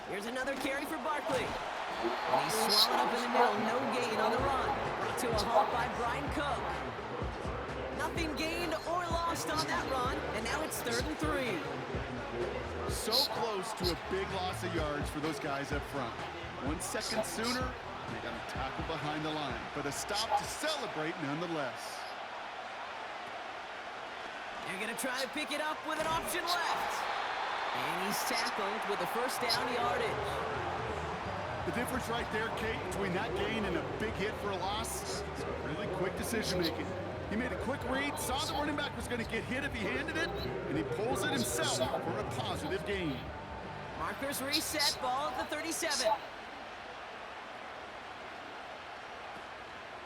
Here's another carry for Barkley. And he's swallowed up in the middle. No gain on the run. Brought to a halt by Brian Cook. Nothing gained or lost on that run. And now it's 3rd and 3. So close to a big loss of yards for those guys up front. 1 second sooner, they got a tackle behind the line. But a stop to celebrate nonetheless. They're going to try to pick it up with an option left. And he's tackled with a first down yardage. The difference right there, Kate, between that gain and a big hit for a loss is really quick decision-making. He made a quick read, saw the running back was going to get hit if he handed it, and he pulls it himself for a positive gain. Markers reset, ball at the 37.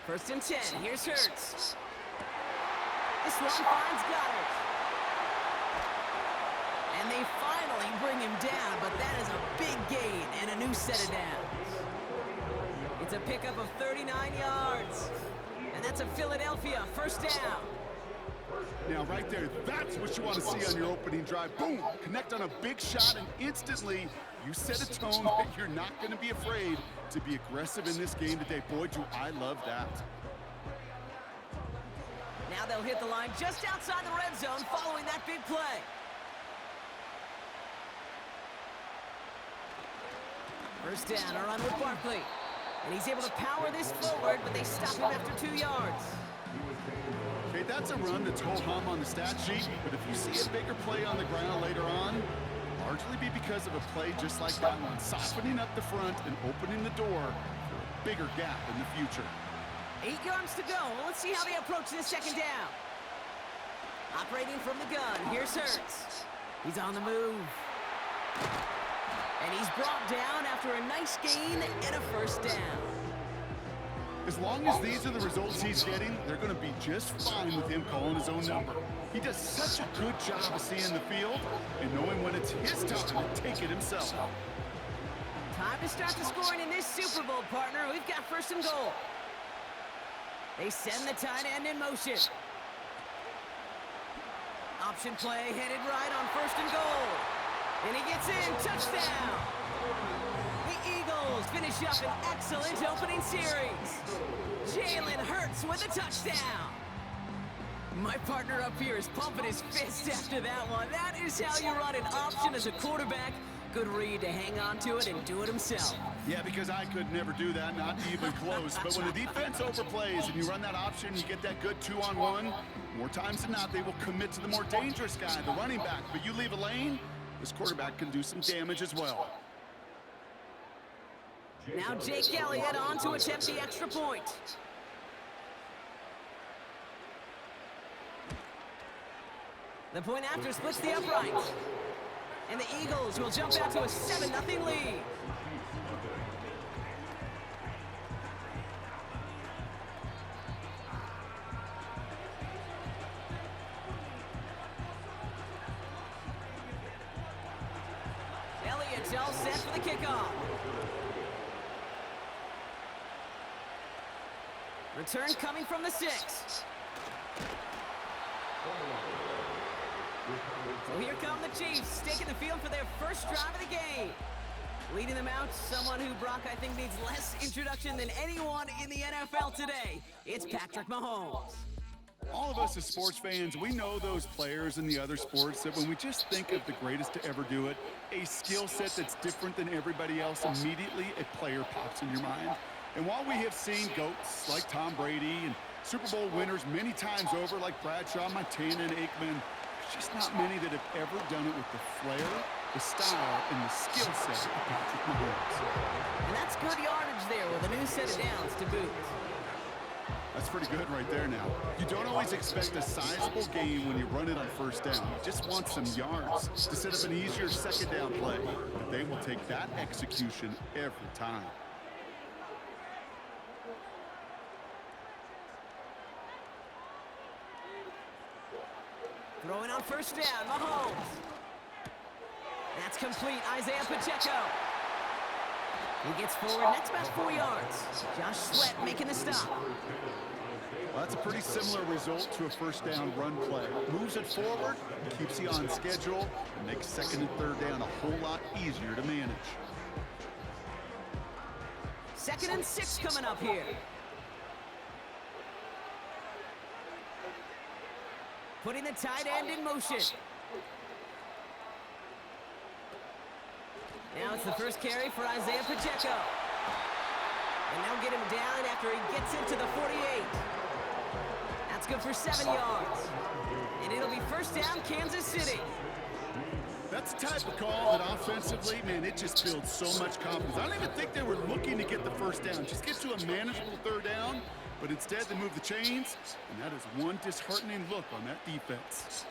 1st and 10, here's Hurts. This one finds Goddard. And they finally bring him down, but that is a big gain and a new set of downs. It's a pickup of 39 yards. And that's a Philadelphia first down. Now right there, that's what you want to see on your opening drive. Boom! Connect on a big shot and instantly you set a tone that you're not going to be afraid to be aggressive in this game today. Boy, do I love that. Now they'll hit the line just outside the red zone following that big play. First down, a run with Barkley. And he's able to power this forward, but they stop him after 2 yards. Okay, that's a run that's ho-hum on the stat sheet, but if you see a bigger play on the ground later on, largely be because of a play just like that one, softening up the front and opening the door for a bigger gap in the future. 8 yards to go. Let's see how they approach this 2nd down. Operating from the gun, here's Hurts. He's on the move. And he's brought down after a nice gain and a first down. As long as these are the results he's getting, they're going to be just fine with him calling his own number. He does such a good job of seeing the field and knowing when it's his time to take it himself. Time to start the scoring in this Super Bowl, partner. We've got 1st and goal. They send the tight end in motion. Option play headed right on 1st and goal. And he gets in, touchdown! The Eagles finish up an excellent opening series. Jalen Hurts with a touchdown. My partner up here is pumping his fist after that one. That is how you run an option as a quarterback. Good read to hang on to it and do it himself. Yeah, because I could never do that, not even close. But when the defense overplays and you run that option, you get that good 2-on-1, more times than not, they will commit to the more dangerous guy, the running back. But you leave a lane, this quarterback can do some damage as well. Now Jake Elliott on to attempt the extra point. The point after splits the uprights. And the Eagles will jump out to a 7-0 lead. Elliott's all set for the kickoff. Return coming from the 6. So here come the Chiefs, taking the field for their first drive of the game. Leading them out, someone who, Brock, I think needs less introduction than anyone in the NFL today. It's Patrick Mahomes. All of us as sports fans, we know those players in the other sports that when we just think of the greatest to ever do it, a skill set that's different than everybody else, immediately a player pops in your mind. And while we have seen GOATs like Tom Brady and Super Bowl winners many times over like Bradshaw, Montana, and Aikman, there's just not many that have ever done it with the flair, the style, and the skill set of Patrick Mahomes. And that's good yardage there with a new set of downs to boot. That's pretty good right there now. You don't always expect a sizable gain when you run it on first down. You just want some yards to set up an easier second down play. But they will take that execution every time. Throwing on first down, Mahomes. That's complete, Isaiah Pacheco. He gets forward, that's about 4 yards. Josh Sweat making the stop. Well, that's a pretty similar result to a first down run play. Moves it forward, keeps you on schedule, and makes second and third down a whole lot easier to manage. 2nd and 6 coming up here. Putting the tight end in motion. Now it's the first carry for Isaiah Pacheco. And they'll get him down after he gets into the 48. That's good for 7 yards. And it'll be first down, Kansas City. That's the type of call that offensively, man, it just builds so much confidence. I don't even think they were looking to get the first down. Just get to a manageable third down, but instead they move the chains, and that is one disheartening look on that defense.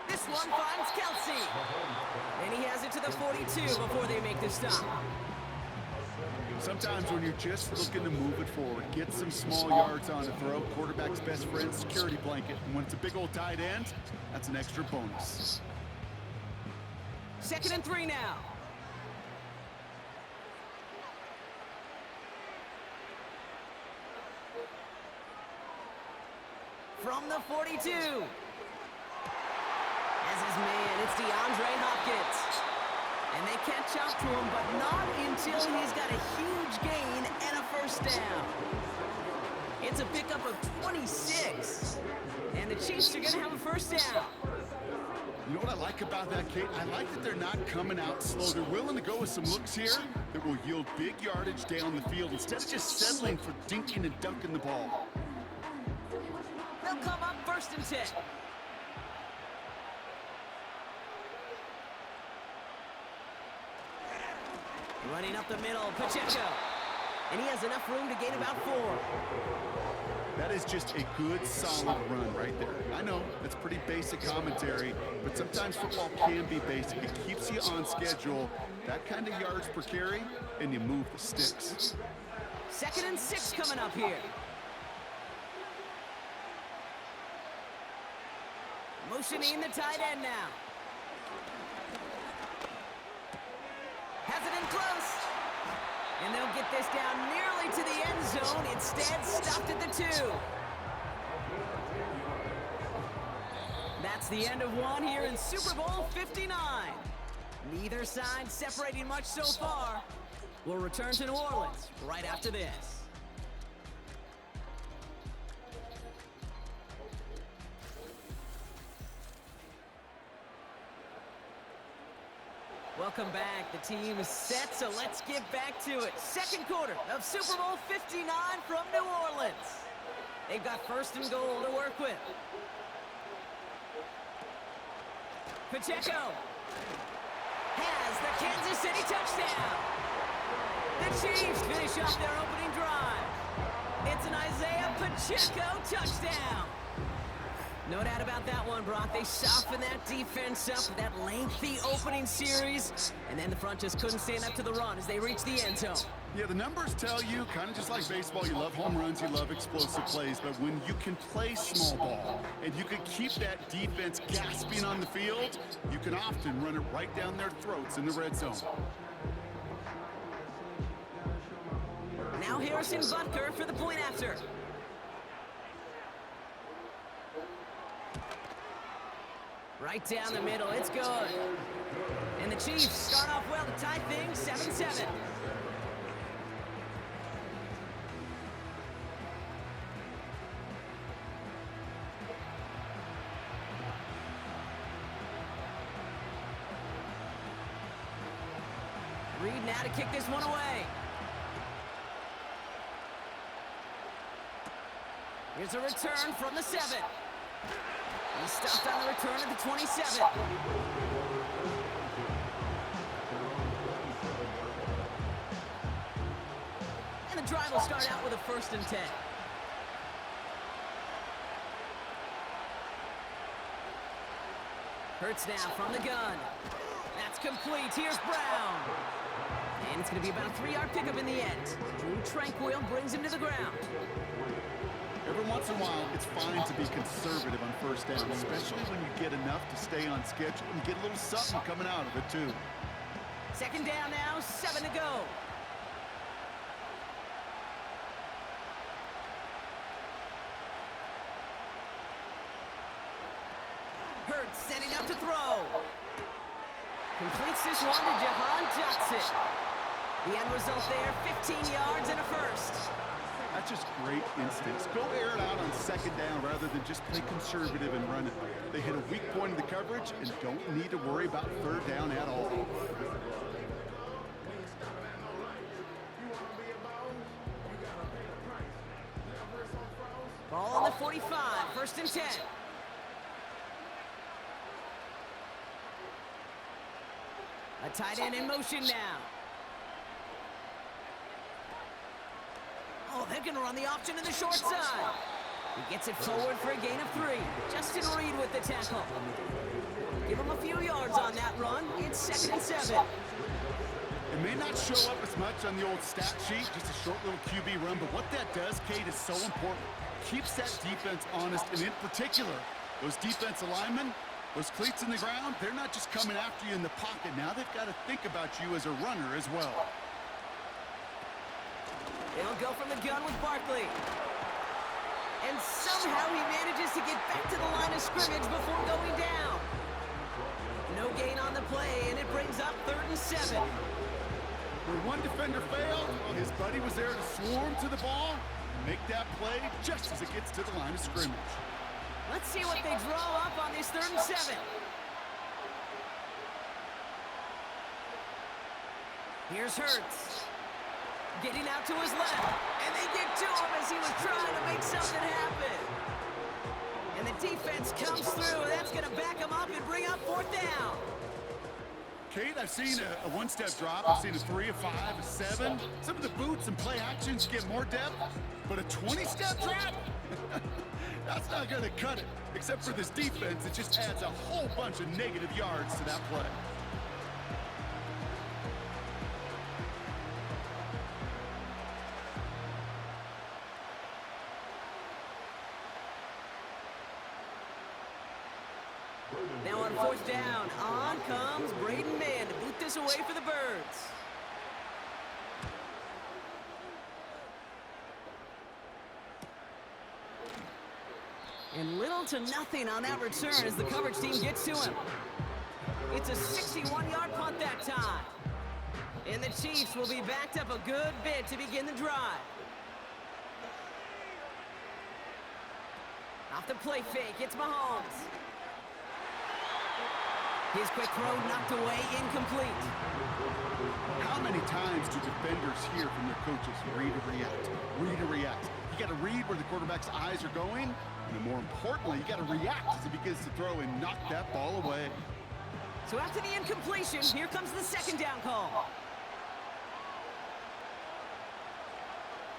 This one finds Kelsey. And he has it to the 42 before they make the stop. Sometimes when you're just looking to move it forward, get some small yards on the throw, quarterback's best friend, security blanket. And when it's a big old tight end, that's an extra bonus. 2nd and 3 now. From the 42. As his man, it's DeAndre Hopkins. And they catch up to him, but not until he's got a huge gain and a first down. It's a pickup of 26. And the Chiefs are going to have a first down. You know what I like about that, Kate? I like that they're not coming out slow. They're willing to go with some looks here that will yield big yardage down the field instead of just settling for dinking and dunking the ball. They'll come up 1st and 10. Running up the middle, Pacheco. And he has enough room to gain about 4. That is just a good, solid run right there. I know, that's pretty basic commentary, but sometimes football can be basic. It keeps you on schedule, that kind of yards per carry, and you move the sticks. 2nd and 6 coming up here. Motioning the tight end now. Has it in close. And they'll get this down nearly to the end zone. Instead, stopped at the 2. That's the end of one here in Super Bowl 59. Neither side separating much so far. We'll return to New Orleans right after this. Welcome back. The team is set, so let's get back to it. 2nd quarter of Super Bowl 59 from New Orleans. They've got 1st and goal to work with. Pacheco has the Kansas City touchdown. The Chiefs finish off their opening drive. It's an Isaiah Pacheco touchdown. No doubt about that one, Brock. They softened that defense up with that lengthy opening series, and then the front just couldn't stand up to the run as they reached the end zone. Yeah, the numbers tell you, kind of just like baseball, you love home runs, you love explosive plays, but when you can play small ball and you can keep that defense gasping on the field, you can often run it right down their throats in the red zone. Now Harrison Butker for the point after. Right down the middle, it's good. And the Chiefs start off well to tie things 7-7. Reed now to kick this one away. Here's a return from the 7. He stopped on the return at the 27. And the drive will start out with a 1st and 10. Hurts now from the gun. That's complete. Here's Brown. And it's going to be about a 3-yard pickup in the end. Drew Tranquill brings him to the ground. Every once in a while, it's fine to be conservative on 1st down, especially when you get enough to stay on schedule and get a little something coming out of it, too. 2nd down now, 7 to go. Setting up to throw. Completes this one to Jahan Dotson. The end result there, 15 yards and a first. That's just great instincts. Go air it out on second down rather than just play conservative and run it. They hit a weak point in the coverage and don't need to worry about third down at all. Ball on the 45, first and 10. A tight end in motion now. Oh, they're going to run the option to the short side. He gets it forward for a gain of 3. Justin Reed with the tackle. Give him a few yards on that run. It's 2nd and 7. It may not show up as much on the old stat sheet, just a short little QB run, but what that does, Kate, is so important. Keeps that defense honest, and in particular, those defensive linemen, those cleats in the ground, they're not just coming after you in the pocket. Now they've got to think about you as a runner as well. They'll go from the gun with Barkley. And somehow he manages to get back to the line of scrimmage before going down. No gain on the play, and it brings up 3rd and 7. Where one defender failed, well, his buddy was there to swarm to the ball and make that play just as it gets to the line of scrimmage. Let's see what they draw up on this 3rd and 7. Here's Hurts. Getting out to his left. And they get to him as he was trying to make something happen. And the defense comes through. That's going to back him up and bring up 4th down. Kate, I've seen a one-step drop. I've seen a 3, a 5, a 7. Some of the boots and play actions get more depth, but a 20-step drop? That's not going to cut it. Except for this defense, it just adds a whole bunch of negative yards to that play. Now on 4th down, on comes Braden Mann to boot this away for the Birds. And little to nothing on that return as the coverage team gets to him. It's a 61-yard punt that time. And the Chiefs will be backed up a good bit to begin the drive. Off the play fake, it's Mahomes. His quick throw knocked away, incomplete. How many times do defenders hear from their coaches, read or react, read or react? You got to read where the quarterback's eyes are going, and more importantly, you got to react as he begins to throw and knock that ball away. So after the incompletion, here comes the 2nd down call.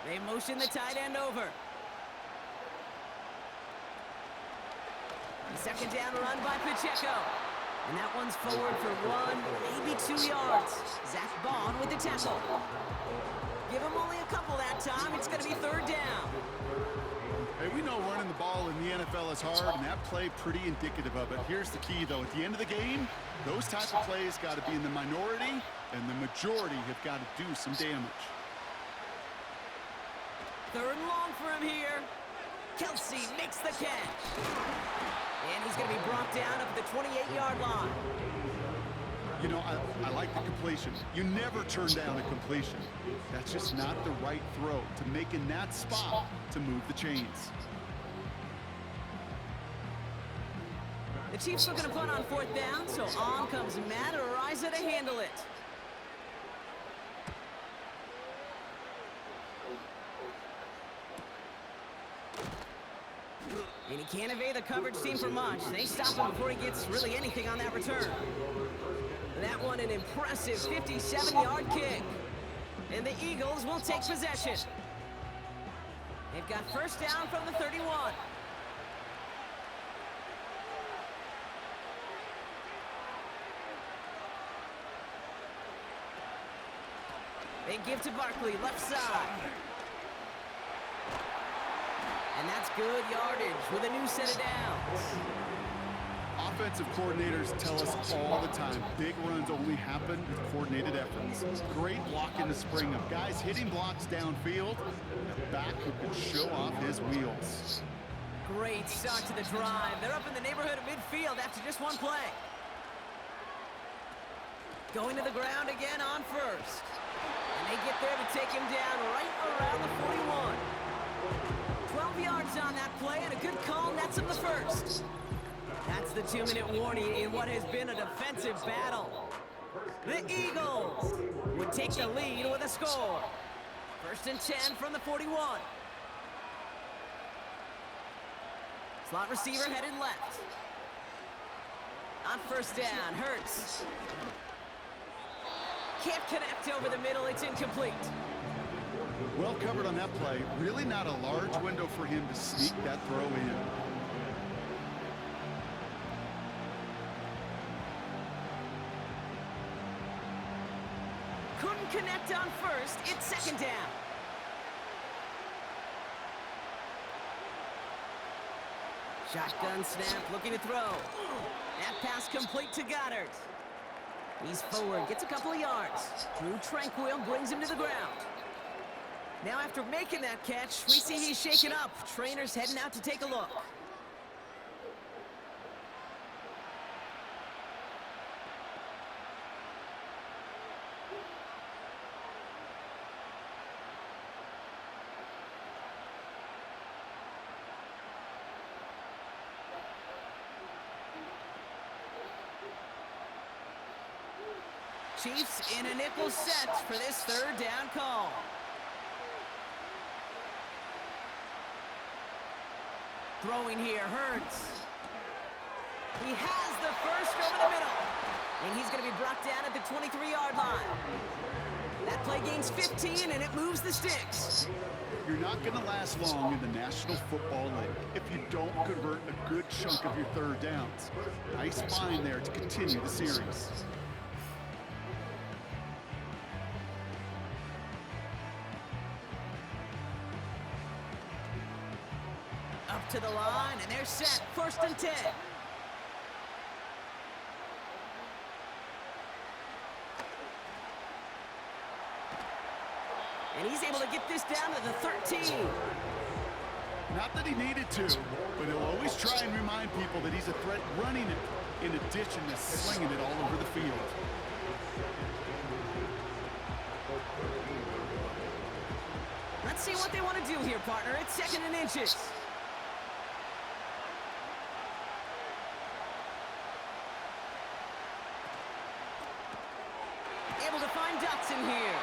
They motion the tight end over. The 2nd down run by Pacheco. And that one's forward for 1, maybe 2 yards. Zach Bond with the tackle. Give him only a couple that time. It's going to be 3rd down. Hey, we know running the ball in the NFL is hard, and that play pretty indicative of it. Here's the key, though. At the end of the game, those type of plays got to be in the minority, and the majority have got to do some damage. 3rd and long for him here. Kelsey makes the catch. And he's going to be brought down up at the 28-yard line. You know, I like the completion. You never turn down a completion. That's just not the right throw to make in that spot to move the chains. The Chiefs looking to punt on 4th down, so on comes Matt Araiza to handle it. And he can't evade the coverage team for much. They stop him before he gets really anything on that return. That one an impressive 57-yard kick. And the Eagles will take possession. They've got 1st down from the 31. They give to Barkley, left side. And that's good yardage with a new set of downs. Offensive coordinators tell us all the time, big runs only happen with coordinated efforts. Great block in the spring of guys hitting blocks downfield, and a back who can show off his wheels. Great start to the drive. They're up in the neighborhood of midfield after just one play. Going to the ground again on first. And they get there to take him down right around the 41. 12 yards on that play, and a good call nets him the first. That's the 2-minute warning in what has been a defensive battle. The Eagles would take the lead with a score. 1st and 10 from the 41. Slot receiver headed left. On 1st down, Hurts. Can't connect over the middle, it's incomplete. Well covered on that play. Really not a large window for him to sneak that throw in. Couldn't connect on 1st, it's 2nd down. Shotgun snap, looking to throw. That pass complete to Goddard. He's forward, gets a couple of yards. Drew Tranquil brings him to the ground. Now after making that catch, we see he's shaken up. Trainer's heading out to take a look. Chiefs in a nickel set for this 3rd down call. Throwing here, Hurts. He has the first over the middle. And he's going to be brought down at the 23-yard line. That play gains 15, and it moves the sticks. You're not going to last long in the National Football League if you don't convert a good chunk of your 3rd downs. Nice find there to continue the series. Up to the line, and they're set. 1st and 10. And he's able to get this down to the 13. Not that he needed to, but he'll always try and remind people that he's a threat running it, in addition to slinging it all over the field. Let's see what they want to do here, partner. It's 2nd and inches. Able to find Dotson here.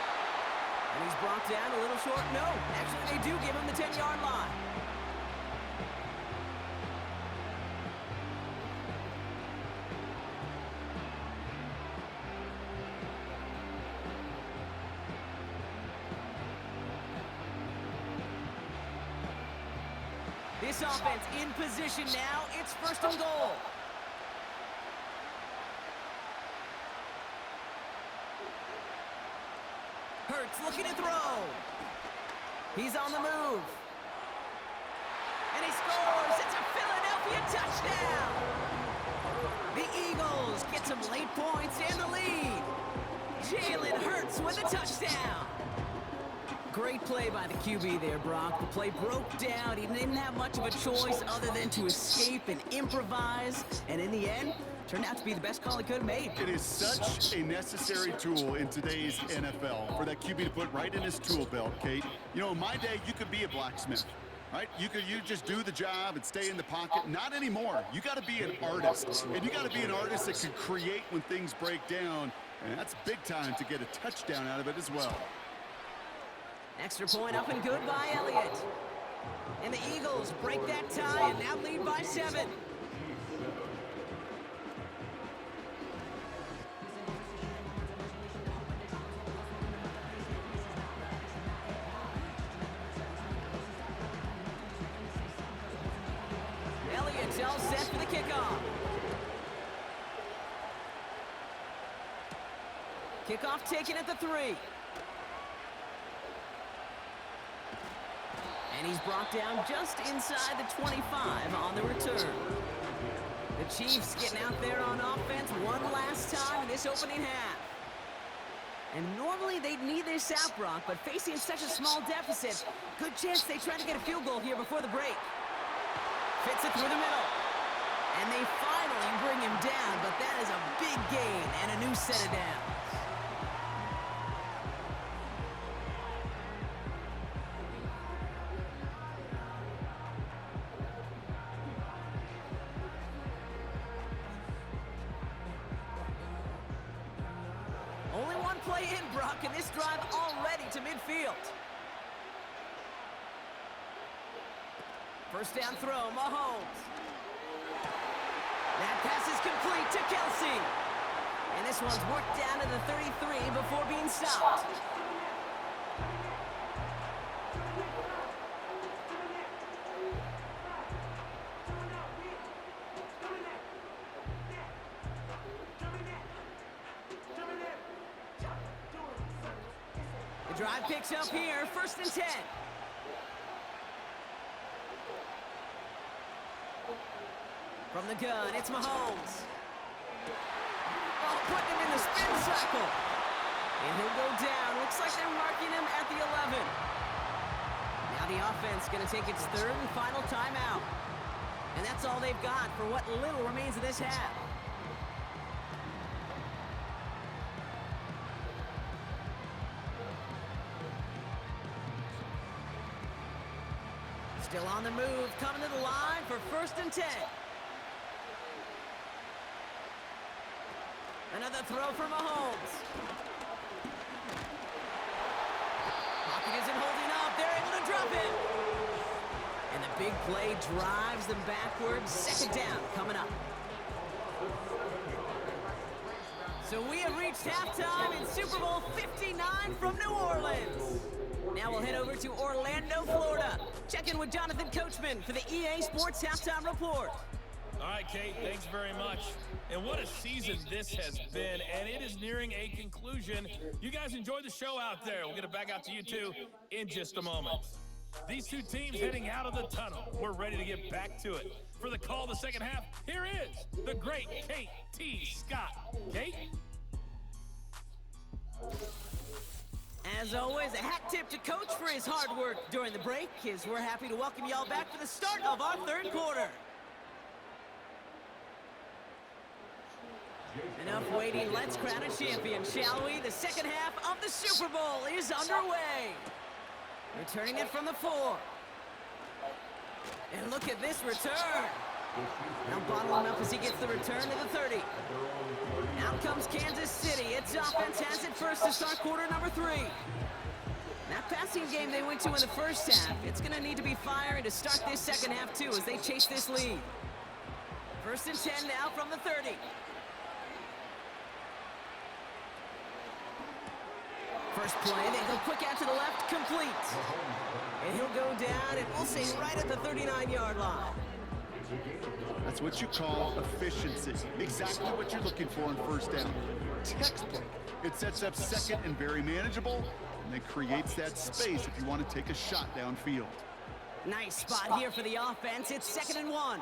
And he's brought down a little short. No, actually they do give him the 10-yard line. This offense in position now. It's 1st and goal. Hurts looking to throw. He's on the move. And he scores. It's a Philadelphia touchdown. The Eagles get some late points and the lead. Jalen Hurts with a touchdown. Great play by the QB there, Brock. The play broke down. He didn't have much of a choice other than to escape and improvise. And in the end, turned out to be the best call he could have made. It is such a necessary tool in today's NFL for that QB to put right in his tool belt, Kate. You know, in my day, you could be a blacksmith, right? You just do the job and stay in the pocket. Not anymore. You got to be an artist. And you got to be an artist that can create when things break down. And that's big time to get a touchdown out of it as well. Extra point up and good by Elliott. And the Eagles break that tie and now lead by 7. Elliott's all set for the kickoff. Kickoff taken at the 3. And he's brought down just inside the 25 on the return. The Chiefs getting out there on offense one last time in this opening half. And normally they'd need this out, Brock, but facing such a small deficit, good chance they try to get a field goal here before the break. Gets it through the middle. And they finally bring him down, but that is a big gain and a new set of downs. Only one play in, Brock, and this drive already to midfield. First down throw, Mahomes. That pass is complete to Kelsey. And this one's worked down to the 33 before being stopped. The drive picks up here, 1st and 10. From the gun, it's Mahomes. Oh, putting him in the spin cycle. And he'll go down. Looks like they're marking him at the 11. Now the offense going to take its 3rd and final timeout. And that's all they've got for what little remains of this half. Still on the move, coming to the line for 1st and 10. Another throw for Mahomes. Pocket isn't holding up. They're able to drop it. And the big play drives them backwards. 2nd down coming up. So we have reached halftime in Super Bowl 59 from New Orleans. Now we'll head over to Orlando, Florida. Check in with Jonathan Coachman for the EA Sports Halftime Report. All right, Kate, thanks very much. And what a season this has been, and it is nearing a conclusion. You guys enjoy the show out there. We'll get it back out to you two in just a moment. These two teams heading out of the tunnel. We're ready to get back to it. For the call of the second half, here is the great Kate T. Scott. Kate? As always, a hat tip to Coach for his hard work during the break, as we're happy to welcome y'all back for the start of our 3rd quarter. Enough waiting, let's crown a champion, shall we? The second half of the Super Bowl is underway. Returning it from the 4. And look at this return. Now bottling up as he gets the return to the 30. Out comes Kansas City. Its offense has it first to start quarter number 3. That passing game they went to in the first half, it's going to need to be firing to start this second half too as they chase this lead. 1st and 10 now from the 30. First play, they go quick out to the left, complete. And he'll go down, and we'll say right at the 39-yard line. That's what you call efficiency. Exactly what you're looking for on 1st down. Textbook. It sets up 2nd and very manageable, and then creates that space if you want to take a shot downfield. Nice spot here for the offense. It's 2nd and 1.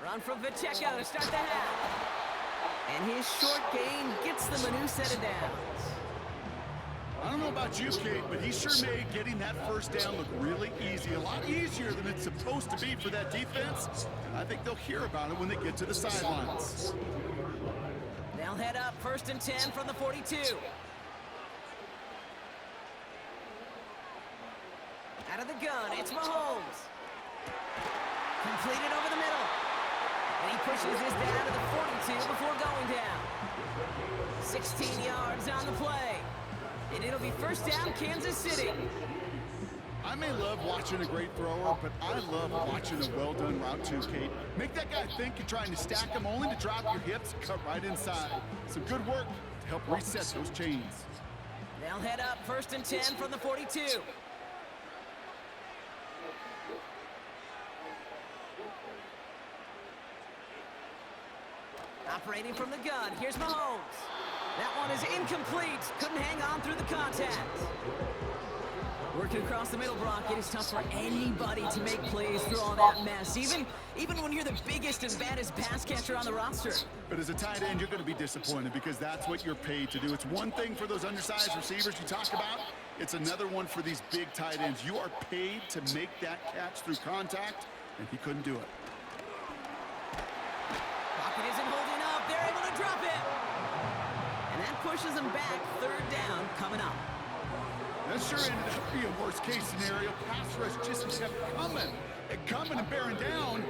Run from Pacheco to start the half. And his short gain gets them a new set of downs. I don't know about you, Kate, but he sure made getting that 1st down look really easy. A lot easier than it's supposed to be for that defense. And I think they'll hear about it when they get to the sidelines. They'll head up 1st and 10 from the 42. Out of the gun, it's Mahomes. Completed over the middle. And he pushes this down to the 42 before going down. 16 yards on the play. And it'll be 1st down, Kansas City. I may love watching a great thrower, but I love watching a well-done route too, Kate. Make that guy think you're trying to stack him only to drop your hips, cut right inside. Some good work to help reset those chains. They'll head up 1st and 10 from the 42. Operating from the gun, here's Mahomes. That one is incomplete. Couldn't hang on through the contact. Working across the middle, Brock, it is tough for anybody to make plays through all that mess, even when you're the biggest and baddest pass catcher on the roster. But as a tight end, you're going to be disappointed because that's what you're paid to do. It's one thing for those undersized receivers you talk about. It's another one for these big tight ends. You are paid to make that catch through contact, and he couldn't do it. Pocket isn't holding up. They're able to drop it. And that pushes them back. Third down coming up. That sure ended up being a worst-case scenario. Pass rush just kept coming and bearing down,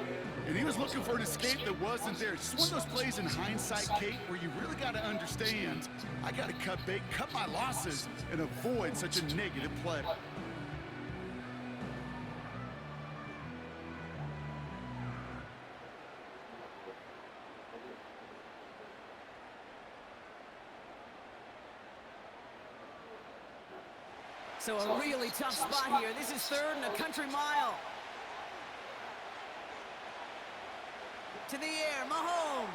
and he was looking for an escape that wasn't there. It's just one of those plays in hindsight, Kate, where you really got to understand, I got to cut bait, cut my losses, and avoid such a negative play. So a really tough spot here. This is third and a country mile. To the air, Mahomes.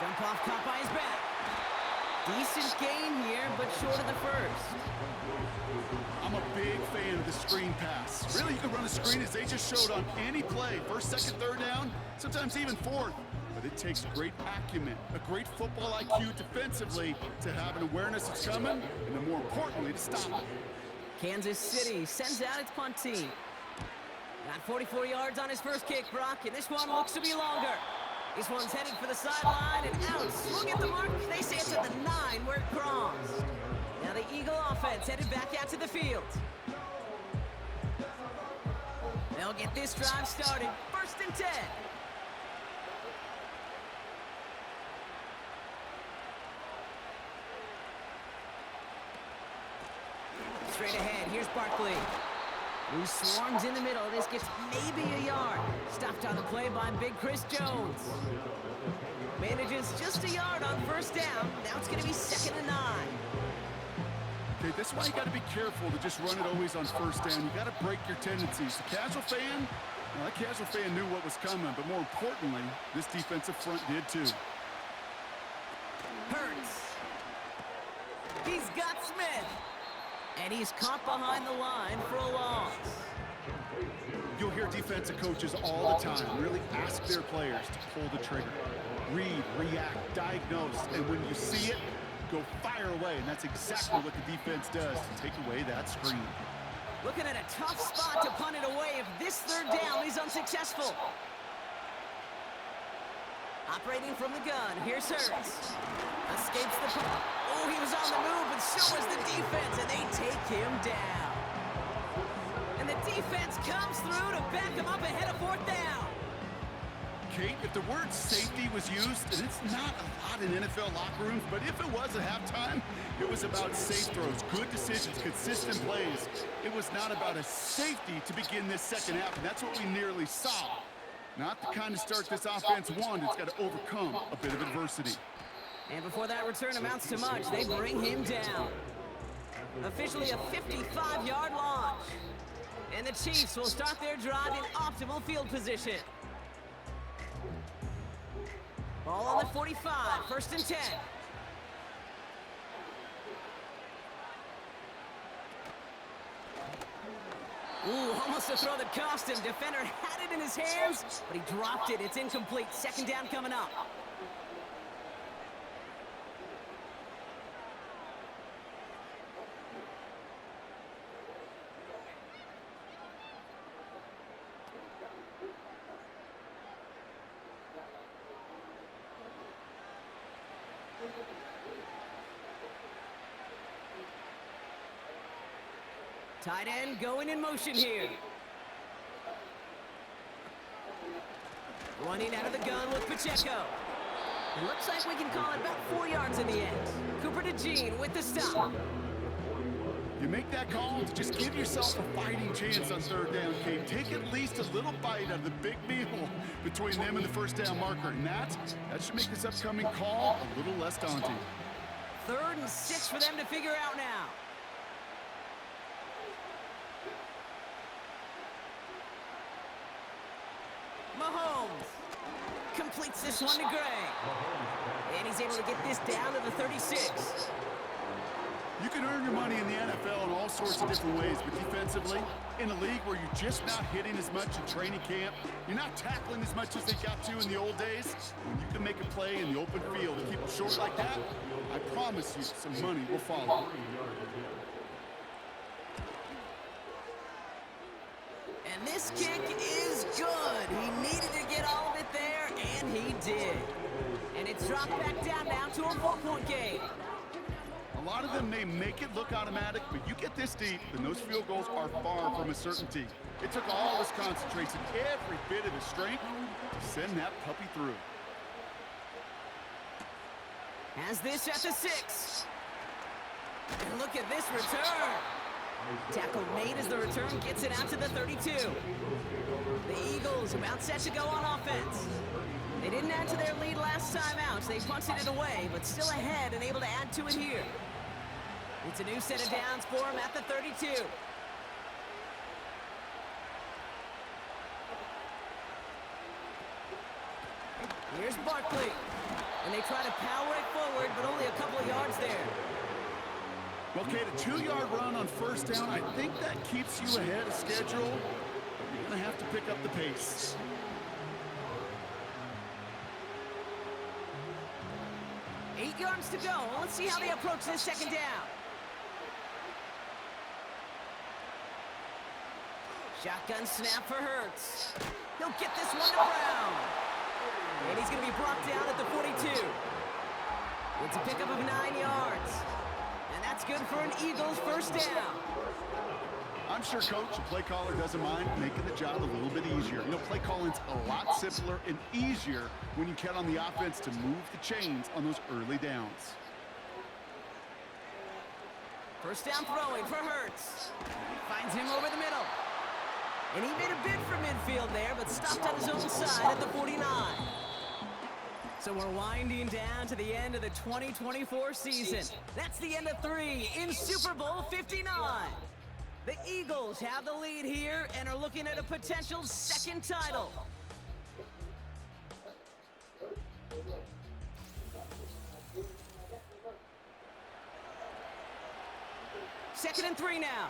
Dump off caught by his back. Decent gain here, but short of the first. I'm a big fan of the screen pass. Really, you can run a screen as they just showed on any play. First, second, third down, sometimes even fourth. But it takes great acumen, a great football IQ defensively to have an awareness it's coming, and then more importantly, to stop it. Kansas City sends out its punt team. Got 44 yards on his first kick, Brock, and this one looks to be longer. This one's headed for the sideline and out. Swung at the mark. They say it's at the 9 where it crossed. Now the Eagle offense headed back out to the field. They'll get this drive started. First and 10. Straight ahead, here's Barkley. Who swarms in the middle. This gets maybe a yard. Stopped on the play by big Chris Jones. Manages just a yard on first down. Now it's going to be 2nd and 9. Okay, that's why you got to be careful to just run it always on first down. You got to break your tendencies. The casual fan, well, that casual fan knew what was coming, but more importantly, this defensive front did too. Hurts. He's got Smith. And he's caught behind the line for a loss. You'll hear defensive coaches all the time really ask their players to pull the trigger. Read, react, diagnose, and when you see it, go fire away. And that's exactly what the defense does to take away that screen. Looking at a tough spot to punt it away if this third down is unsuccessful. Operating from the gun, here's Hurts. Escapes the punt. Oh, he was on the move, but so was the defense, and they take him down. And the defense comes through to back him up ahead of 4th down. Kate, if the word safety was used, and it's not a lot in NFL locker rooms, but if it was at halftime, it was about safe throws, good decisions, consistent plays. It was not about a safety to begin this second half, and that's what we nearly saw. Not the kind of start this offense wanted. It's got to overcome a bit of adversity. And before that return amounts to much, they bring him down. Officially a 55-yard launch. And the Chiefs will start their drive in optimal field position. Ball on the 45, 1st and 10. Ooh, almost a throw that cost him. Defender had it in his hands, but he dropped it. It's incomplete. 2nd down coming up. Tight end going in motion here. Running out of the gun with Pacheco. It looks like we can call it about 4 yards in the end. Cooper DeJean with the stop. You make that call to just give yourself a fighting chance on 3rd down, Kate. Take at least a little bite out of the big meal between them and the 1st down marker. And that should make this upcoming call a little less daunting. 3rd and 6 for them to figure out now. Mahomes completes this one to Gray. And he's able to get this down to the 36. You can can earn your money in the NFL in all sorts of different ways, but defensively, in a league where you're just not hitting as much in training camp, you're not tackling as much as they got to in the old days, when you can make a play in the open field and keep it short like that, I promise you some money will follow. And this kick is good. He needed to get all of it there, and he did. And it's dropped back down now to a 4-point game. A lot of them may make it look automatic, but you get this deep, and those field goals are far from a certainty. It took all his concentration, every bit of his strength, to send that puppy through. Has this at the 6. And look at this return. Tackle made as the return gets it out to the 32. The Eagles about set to go on offense. They didn't add to their lead last time out. They punted it away, but still ahead and able to add to it here. It's a new set of downs for him at the 32. Here's Barkley. And they try to power it forward, but only a couple of yards there. Okay, the 2-yard run on first down, I think that keeps you ahead of schedule. You're going to have to pick up the pace. Eight yards to go. Let's see how they approach this second down. Shotgun snap for Hurts. He'll get this one to Brown. And he's going to be brought down at the 42. It's a pickup of 9 yards. And that's good for an Eagles first down. I'm sure Coach, the play caller, doesn't mind making the job a little bit easier. You know, play calling's a lot simpler and easier when you count on the offense to move the chains on those early downs. First down throwing for Hurts. Finds him over the middle. And he made a bid for midfield there, but stopped on his own side at the 49. So we're winding down to the end of the 2024 season. That's the end of 3 in Super Bowl 59. The Eagles have the lead here and are looking at a potential second title. Second and 3 now.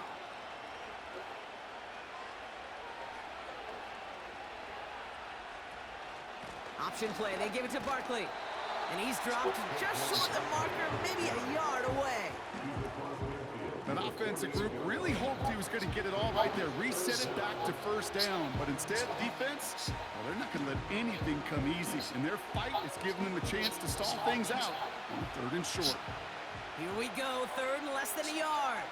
Option play, they give it to Barkley. And he's dropped just short of the marker, maybe a yard away. That offensive group really hoped he was going to get it all right there, reset it back to first down. But instead, defense, well, they're not going to let anything come easy. And their fight is giving them a chance to stall things out on third and short. Here we go, third and less than a yard.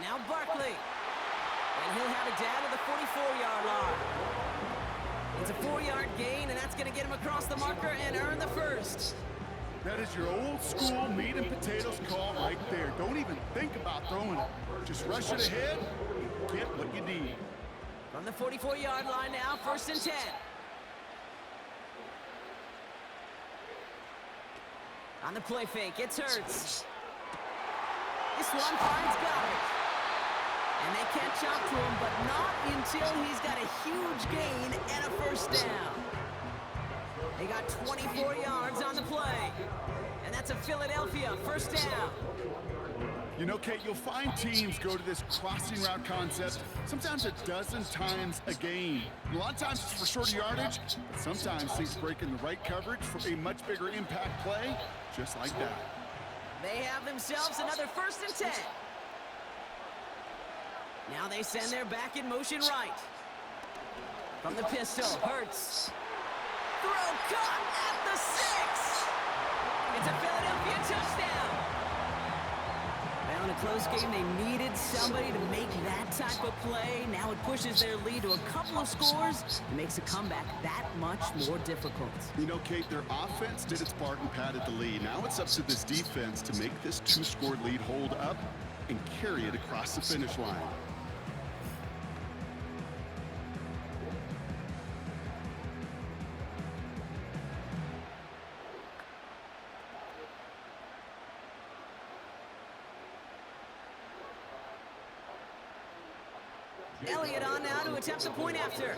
Now Barkley. And he'll have it down to the 44-yard line. It's a 4-yard gain, and that's going to get him across the marker and earn the first. That is your old school meat and potatoes call right there. Don't even think about throwing it. Just rush it ahead and get what you need. From the 44-yard line now, first and 10. On the play fake, it's Hurts. This one finds Goddard. And they can't chop to him, but not until he's got a huge gain and a first down. They got 24 yards on the play. And that's a Philadelphia first down. You know, Kate, you'll find teams go to this crossing route concept sometimes a dozen times a game. And a lot of times it's for shorter yardage, but sometimes things break in the right coverage for a much bigger impact play, just like that. They have themselves another first and 10. Now they send their back in motion right. From the pistol, Hurts. Throw caught at the 6. It's a Philadelphia touchdown. Now in a close game, they needed somebody to make that type of play. Now it pushes their lead to a couple of scores and makes a comeback that much more difficult. You know, Kate, their offense did its part and padded the lead. Now it's up to this defense to make this 2-score lead hold up and carry it across the finish line. Elliott on now to attempt the point after.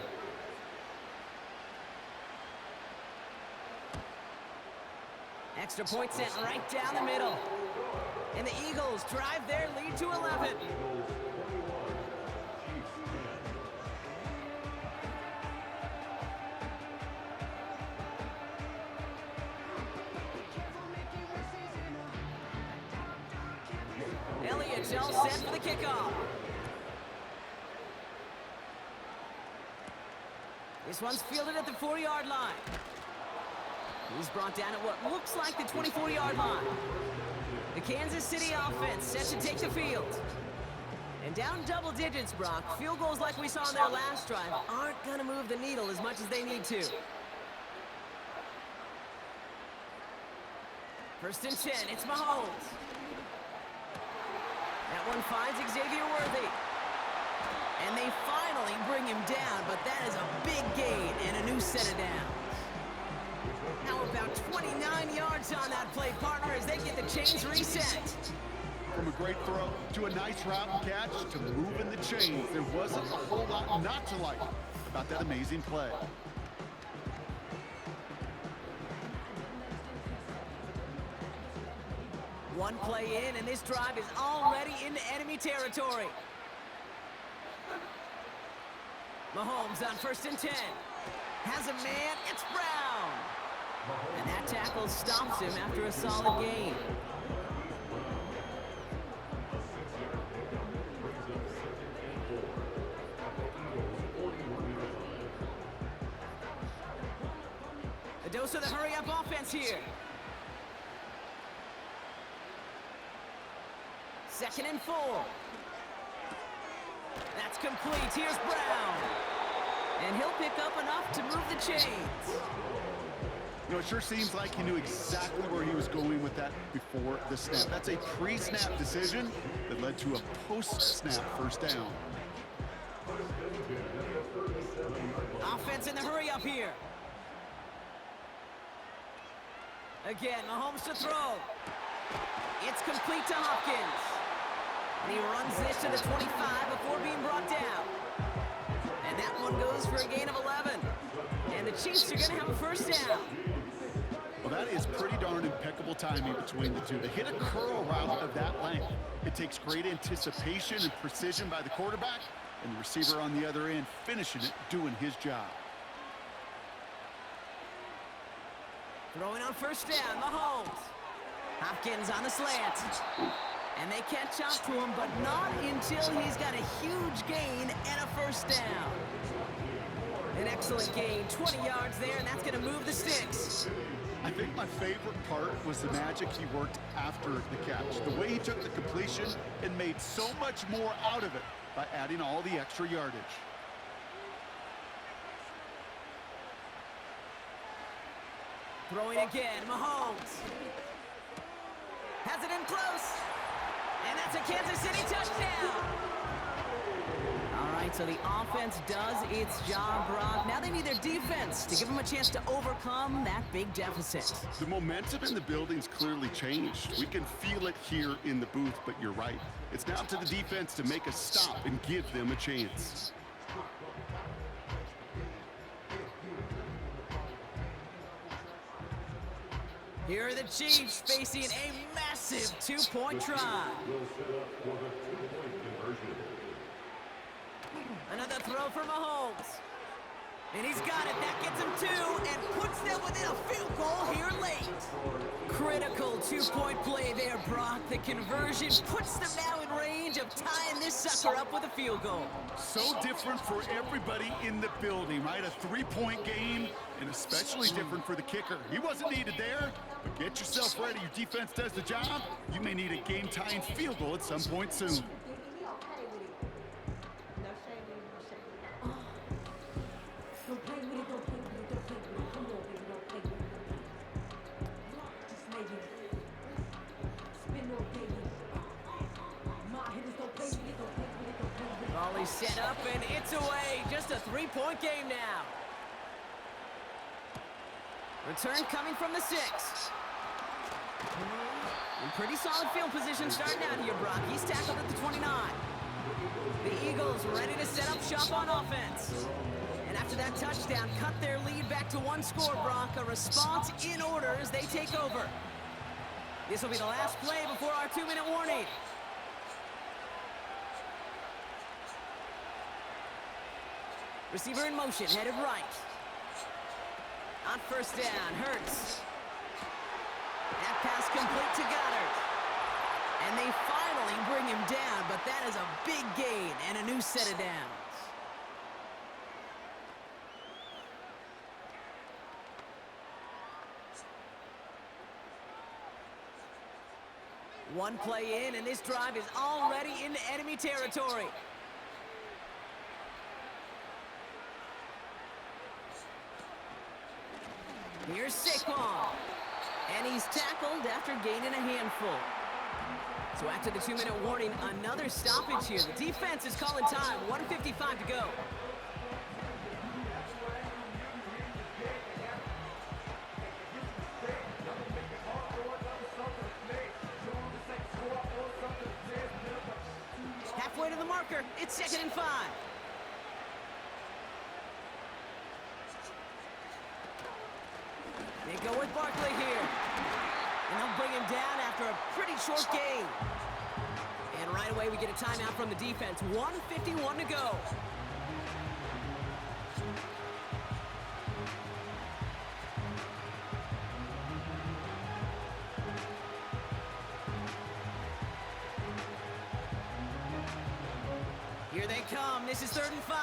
Extra point sent right down the middle. And the Eagles drive their lead to 11. Elliott's all set for the kickoff. This one's fielded at the 4-yard line. He's brought down at what looks like the 24-yard line. The Kansas City offense set to take the field. And down double digits, Brock. Field goals like we saw in their last drive aren't going to move the needle as much as they need to. First and 10, it's Mahomes. That one finds Xavier Worthy. And they finally bring him down, but that is a big gain and a new set of downs. Now about 29 yards on that play, partner, as they get the chains reset. From a great throw to a nice route and catch to moving the chains, there wasn't a whole lot not to like about that amazing play. One play in, and this drive is already into enemy territory. Mahomes on first and 10. Has a man, it's Brown. And that tackle stops him after a solid gain. A dose of the hurry-up offense here. Second and 4. That's complete. Here's Brown. And he'll pick up enough to move the chains. You know, it sure seems like he knew exactly where he was going with that before the snap. That's a pre-snap decision that led to a post-snap first down. Offense in the hurry-up here. Again, Mahomes to throw. It's complete to Hopkins. And he runs this to the 25 before being brought down. And that one goes for a gain of 11. And the Chiefs are going to have a first down. Well, that is pretty darn impeccable timing between the two. To hit a curl route of that length, it takes great anticipation and precision by the quarterback, and the receiver on the other end finishing it, doing his job. Throwing on first down, Mahomes. Hopkins on the slant. And they catch up to him, but not until he's got a huge gain and a first down. An excellent gain, 20 yards there, and that's going to move the sticks. I think my favorite part was the magic he worked after the catch. The way he took the completion and made so much more out of it by adding all the extra yardage. Throwing again, Mahomes. Has it in close. And that's a Kansas City touchdown. All right, so the offense does its job, Brock. Now they need their defense to give them a chance to overcome that big deficit. The momentum in the building's clearly changed. We can feel it here in the booth, but you're right. It's now to the defense to make a stop and give them a chance. Here are the Chiefs facing a massive two-point try. Another throw for Mahomes. And he's got it. That gets him 2 and puts them within a field goal here late. Critical two-point play there, Brock. The conversion puts them now in range of tying this sucker up with a field goal. So different for everybody in the building, right? A three-point game, and especially different for the kicker. He wasn't needed there, but get yourself ready. Your defense does the job. You may need a game-tying field goal at some point soon. Volley set up, and it's away. Just a three-point game now. Return coming from the 6. In pretty solid field position starting out here, Brock. He's tackled at the 29. The Eagles ready to set up shop on offense. And after that touchdown, cut their lead back to 1 score, Brock. A response in order as they take over. This will be the last play before our 2-minute warning. Receiver in motion, headed right. On first down, Hurts. That pass complete to Goddard. And they finally bring him down, but that is a big gain and a new set of downs. One play in, and this drive is already into enemy territory. Here's Saquon. And he's tackled after gaining a handful. So after the 2-minute warning, another stoppage here. The defense is calling time. 1:55 to go. Halfway to the marker. It's 2nd and 5. They go with Barkley here. And they'll bring him down after a pretty short gain. And right away we get a timeout from the defense. 1:51 to go. Here they come. This is 3rd and 5.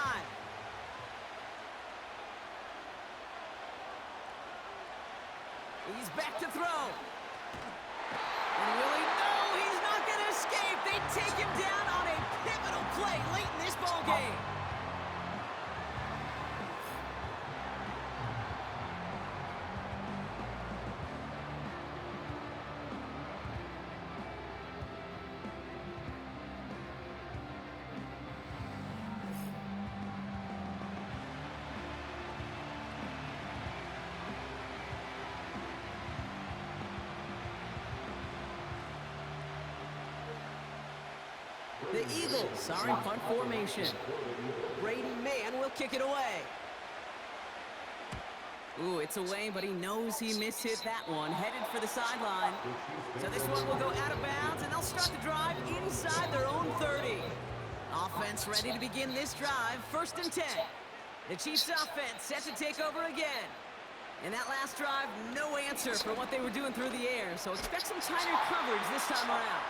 He's back to throw. And will he? No, he's not going to escape. They take him down on a pivotal play late in this ball game. The Eagles are in punt formation. Brady Mann will kick it away. Ooh, it's away, but he knows he mishit that one. Headed for the sideline. So this one will go out of bounds, and they'll start the drive inside their own 30. Offense ready to begin this drive. 1st and 10. The Chiefs offense set to take over again. In that last drive, no answer for what they were doing through the air. So expect some tighter coverage this time around.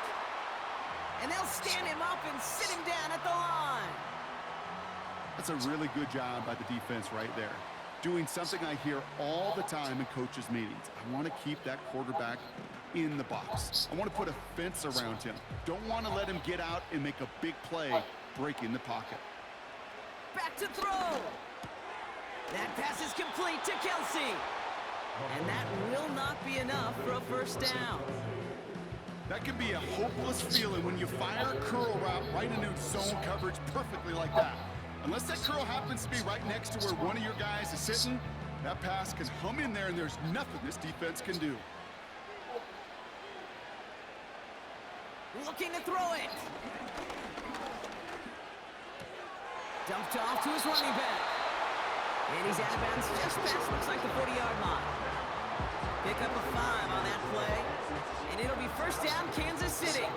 And they'll stand him up and sit him down at the line. That's a really good job by the defense right there. Doing something I hear all the time in coaches' meetings. I want to keep that quarterback in the box. I want to put a fence around him. Don't want to let him get out and make a big play breaking the pocket. Back to throw. That pass is complete to Kelsey. And that will not be enough for a 1st down. That can be a hopeless feeling when you fire a curl route right into zone coverage perfectly like that. Unless that curl happens to be right next to where one of your guys is sitting, that pass can hum in there and there's nothing this defense can do. Looking to throw it. Dumped off to his running back. And he's out of bounds just past, looks like the 40-yard line. Pick up a 5 on that play. And it'll be 1st down, Kansas City.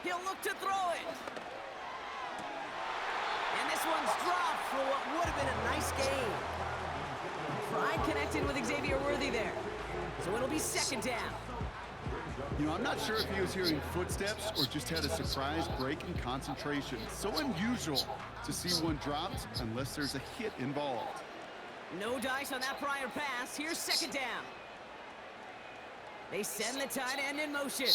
He'll look to throw it. And this one's dropped for what would have been a nice game. Pride connected with Xavier Worthy there. So it'll be 2nd down. You know, I'm not sure if he was hearing footsteps or just had a surprise break in concentration. So unusual to see one dropped unless there's a hit involved. No dice on that prior pass. Here's 2nd down. They send the tight end in motion.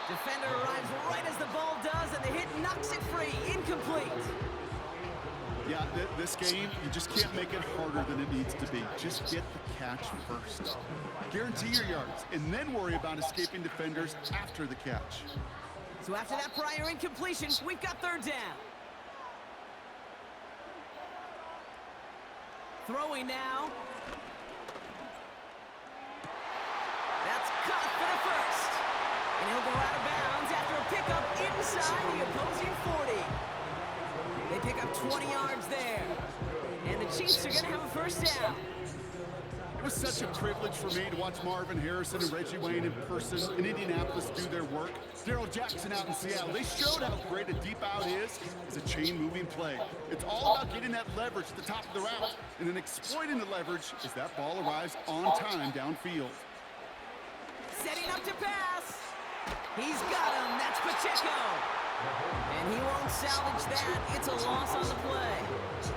Defender arrives right as the ball does, and the hit knocks it free. Incomplete. Yeah, this game, you just can't make it harder than it needs to be. Just get the catch first. Guarantee your yards, and then worry about escaping defenders after the catch. So after that prior incompletion, we've got 3rd down. Throwing now. That's caught for the first. And he'll go out of bounds after a pickup inside the opposing 40. They pick up 20 yards there. And the Chiefs are going to have a first down. It was such a privilege for me to watch Marvin Harrison and Reggie Wayne in person in Indianapolis do their work. Darrell Jackson out in Seattle. They showed how great a deep out is as a chain-moving play. It's all about getting that leverage at the top of the route and then exploiting the leverage as that ball arrives on time downfield. Setting up to pass. He's got him. That's Pacheco. And he won't salvage that. It's a loss on the play.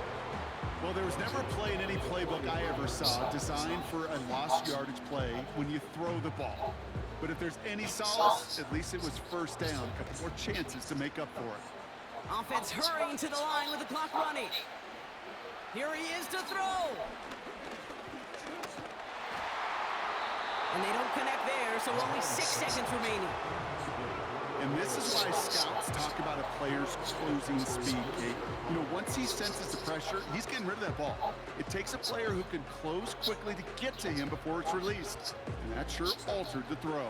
Well, there was never a play in any playbook I ever saw designed for a lost yardage play when you throw the ball. But if there's any solace, at least it was first down. A couple more chances to make up for it. Offense hurrying to the line with the clock running. Here he is to throw. And they don't connect there, so only 6 seconds remaining. And this is why scouts talk about a player's closing speed, Kate. You know, once he senses the pressure, he's getting rid of that ball. It takes a player who can close quickly to get to him before it's released. And that sure altered the throw.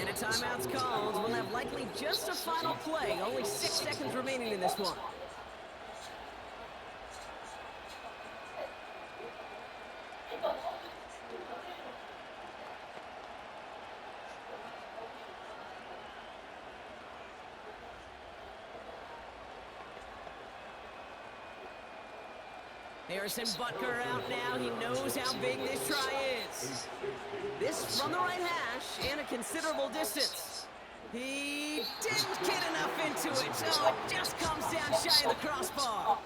And a timeout's called. We'll have likely just a final play. Only 6 seconds remaining in this one. Harrison Butker out now. He knows how big this try is. This from the right hash and a considerable distance. He didn't get enough into it, so it just comes down shy of the crossbar.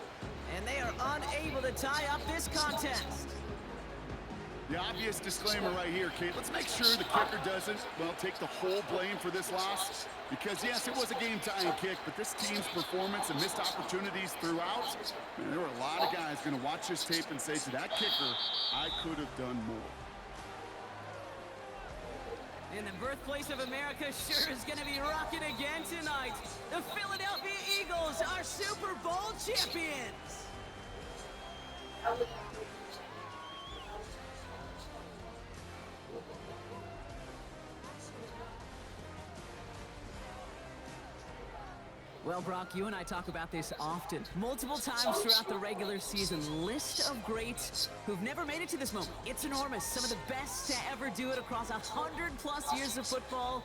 And they are unable to tie up this contest. The obvious disclaimer right here, Kate. Let's make sure the kicker doesn't, well, take the whole blame for this loss. Because, yes, it was a game-tying kick, but this team's performance and missed opportunities throughout, man, there were a lot of guys going to watch this tape and say to that kicker, I could have done more. And the birthplace of America sure is going to be rocking again tonight. The Philadelphia Eagles are Super Bowl champions. Well, Brock, you and I talk about this often. Multiple times throughout the regular season. List of greats who've never made it to this moment. It's enormous. Some of the best to ever do it across 100+ years of football.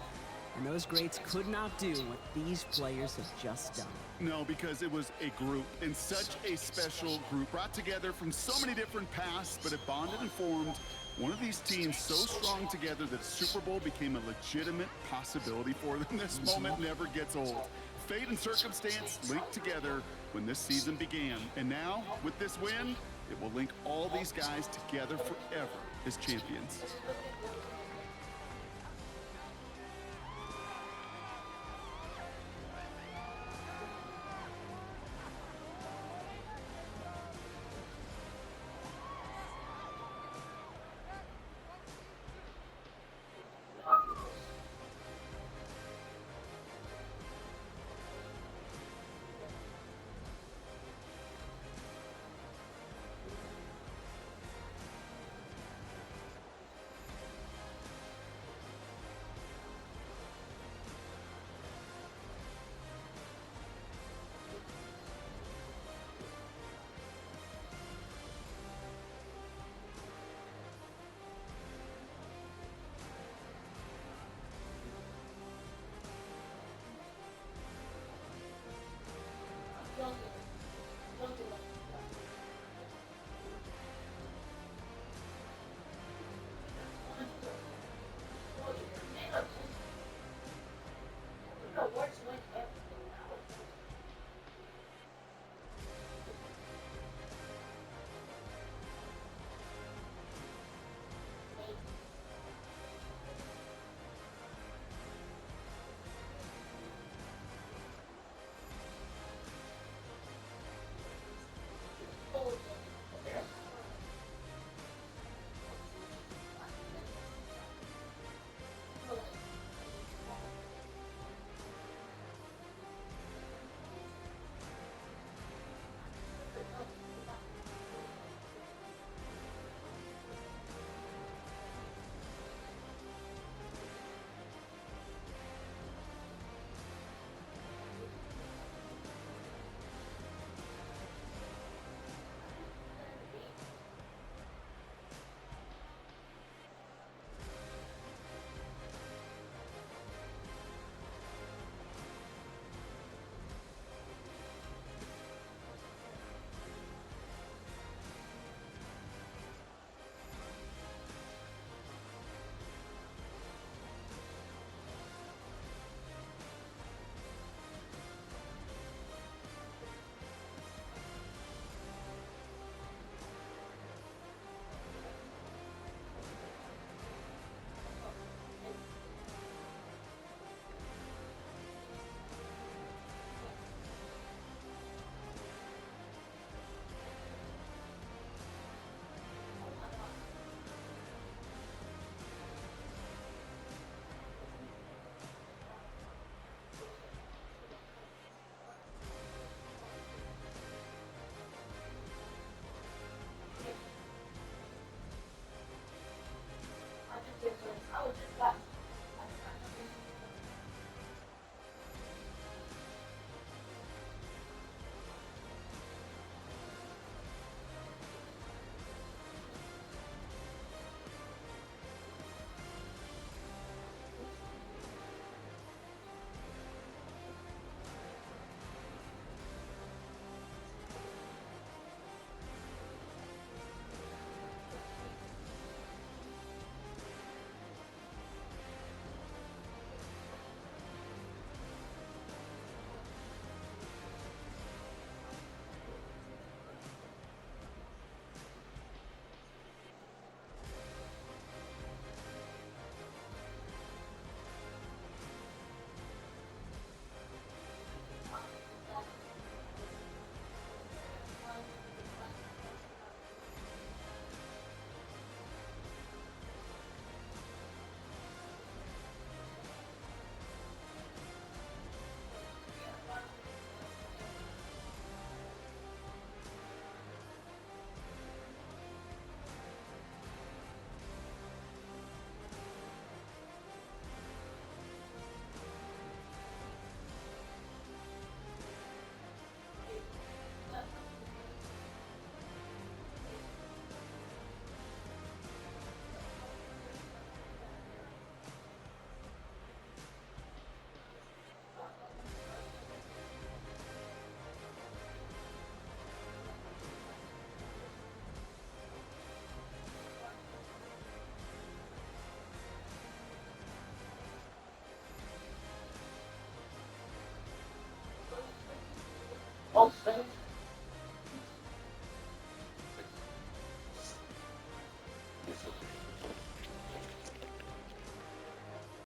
And those greats could not do what these players have just done. No, because it was a group, and such a special group, brought together from so many different paths, but it bonded and formed one of these teams so strong together that Super Bowl became a legitimate possibility for them. This moment never gets old. Fate and circumstance linked together when this season began. And now, with this win, it will link all these guys together forever as champions.